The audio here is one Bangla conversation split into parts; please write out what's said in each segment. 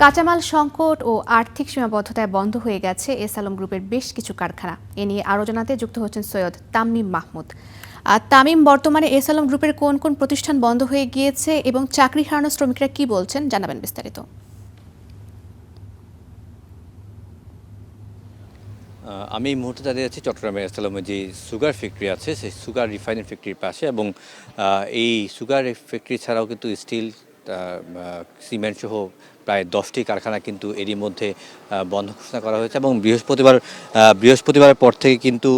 কাঁচামাল সংকট ও আর্থিক সীমাবদ্ধতায় বন্ধ হয়ে গেছে এস আলম গ্রুপের বেশ কিছু কারখানা। এ নিয়ে আরও জানাতে যুক্ত হচ্ছেন সৈয়দ তামিম মাহমুদ। তামিম, বর্তমানে এস আলম গ্রুপের কোন কোন প্রতিষ্ঠান বন্ধ হয়ে গিয়েছে এবং চাকরি হারানো শ্রমিকরা কি বলছেন, জানাবেন বিস্তারিত। আমি এই মুহূর্তে দাঁড়িয়ে আছি চট্টগ্রামের এস আলমের যে সুগার ফ্যাক্টরি আছে সেই সুগার রিফাইনারি ফ্যাক্টরির পাশে, এবং এই সুগার ফ্যাক্টরি ছাড়াও কিন্তু স্টিল, সিমেন্ট সহ প্রায় 10টি কারখানা কিন্তু এরই মধ্যে বন্ধ ঘোষণা করা হয়েছে। এবং বৃহস্পতিবারের পর থেকে কিন্তু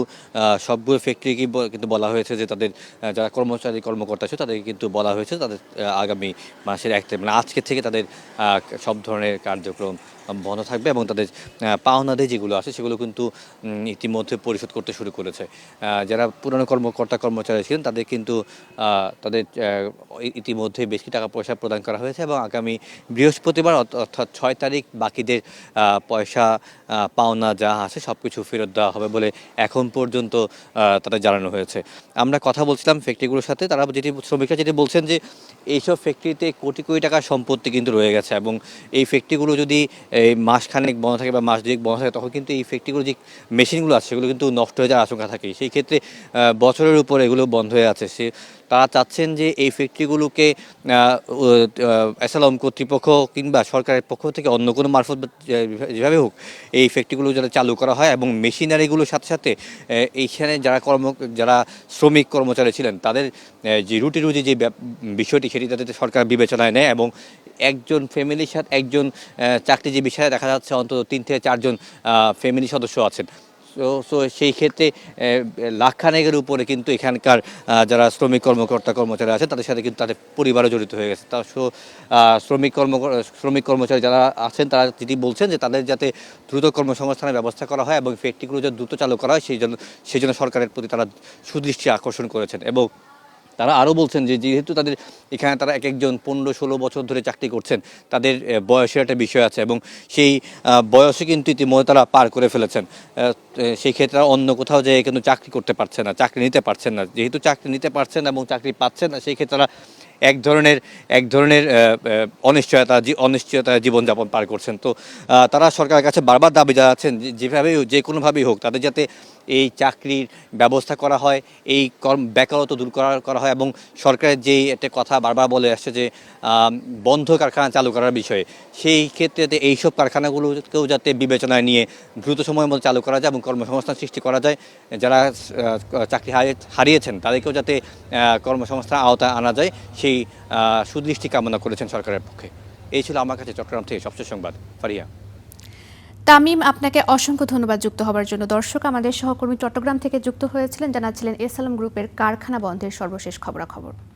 সবগুলো ফ্যাক্টরিকে কিন্তু বলা হয়েছে যে তাদের যারা কর্মকর্তা আছে তাদেরকে কিন্তু বলা হয়েছে তাদের আগামী মাসের 1 তারিখ মানে আজকে থেকে তাদের সব ধরনের কার্যক্রম বন্ধ থাকবে, এবং তাদের পাওনাদারি যেগুলো আছে সেগুলো কিন্তু ইতিমধ্যে পরিশোধ করতে শুরু করেছে। যারা পুরনো কর্মচারী ছিলেন তাদের কিন্তু তাদের ইতিমধ্যে বেশি টাকা পয়সা প্রদান করা হয়েছে, এবং আগামী বৃহস্পতিবার অর্থাৎ 6 তারিখ বাকিদের পয়সা পাওনা যা আছে সব কিছু ফেরত দেওয়া হবে বলে এখন পর্যন্ত তাদের জানানো হয়েছে। আমরা কথা বলছিলাম ফ্যাক্টরিগুলোর সাথে, তারা শ্রমিকরা যেটি বলছেন যে এইসব ফ্যাক্টরিতে কোটি কোটি টাকার সম্পত্তি কিন্তু রয়ে গেছে, এবং এই ফ্যাক্টরিগুলো যদি এই মাসখানেক বন্ধ থাকে বা মাস দুয়েক বন্ধ থাকে তখন কিন্তু এই ফ্যাক্টরিগুলো যে মেশিনগুলো আছে সেগুলো কিন্তু নষ্ট হয়ে যাওয়ার আশঙ্কা থাকে। সেই ক্ষেত্রে বছরের উপর এগুলো বন্ধ হয়ে আছে। তারা চাচ্ছেন যে এই ফ্যাক্টরিগুলোকে এস আলম কর্তৃপক্ষ কিংবা সরকারের পক্ষ থেকে অন্য কোনো মারফত যেভাবে হোক এই ফ্যাক্টরিগুলো যাতে চালু করা হয়, এবং মেশিনারিগুলোর সাথে সাথে এইখানে যারা শ্রমিক কর্মচারী ছিলেন তাদের যে রুজি যে বিষয়টি সেটি যাতে সরকার বিবেচনায় নেয়, এবং একজন ফ্যামিলির সাথে একজন চাকরিজীবীর সাথে দেখা যাচ্ছে অন্তত 3 থেকে 4 জন ফ্যামিলি সদস্য আছেন। সো সেই ক্ষেত্রে লাখখানেকের উপরে কিন্তু এখানকার যারা কর্মচারী আছে তাদের সাথে কিন্তু তাদের পরিবারও জড়িত হয়ে গেছে। শ্রমিক কর্মচারী যারা আছেন তারা যেটি বলছেন যে তাদের যাতে দ্রুত কর্মসংস্থানের ব্যবস্থা করা হয় এবং ফ্যাক্টরিগুলো যাতে দ্রুত চালু করা হয় সেই জন্য সরকারের প্রতি তারা সুদৃষ্টি আকর্ষণ করেছেন। এবং তারা আরও বলছেন যে যেহেতু এখানে তারা একজন 15-16 বছর ধরে চাকরি করছেন, তাদের বয়সের একটা বিষয় আছে, এবং সেই বয়সে কিন্তু ইতিমধ্যে তারা পার করে ফেলেছেন। সেই ক্ষেত্রে অন্য কোথাও যেয়ে কিন্তু চাকরি করতে পারছে না, চাকরি নিতে পারছেন না। যেহেতু চাকরি নিতে পারছেন এবং চাকরি পাচ্ছেন না, সেই ক্ষেত্রে তারা এক ধরনের অনিশ্চয়তা জীবনযাপন পার করছেন। তো তারা সরকারের কাছে বারবার দাবি জানাচ্ছেন যে কোনোভাবেই হোক তাদের যাতে এই চাকরির ব্যবস্থা করা হয়, এই বেকারত্ব দূর করা হয়, এবং সরকারের যেই একটা কথা বারবার বলে আসছে যে বন্ধ কারখানা চালু করার বিষয়ে, সেই ক্ষেত্রে এইসব কারখানাগুলোকেও যাতে বিবেচনায় নিয়ে দ্রুত সময়ের মধ্যে চালু করা যায় এবং কর্মসংস্থান সৃষ্টি করা যায়। যারা চাকরি হারিয়েছেন তাদেরকেও যাতে কর্মসংস্থান আওতায় আনা যায় সেই সুদৃষ্টি কামনা করেছেন সরকারের পক্ষে। এই ছিল আমার কাছে চট্টগ্রাম থেকে সবচেয়ে সংবাদ। ফারিয়া। তামিম, আপনাকে অসংখ্য ধন্যবাদ যুক্ত হওয়ার জন্য। দর্শক, আমাদের সহকর্মী চট্টগ্রাম থেকে যুক্ত হয়েছিলেন, জানাচ্ছিলেন এস আলম গ্রুপের কারখানা বন্ধের সর্বশেষ খবরাখবর।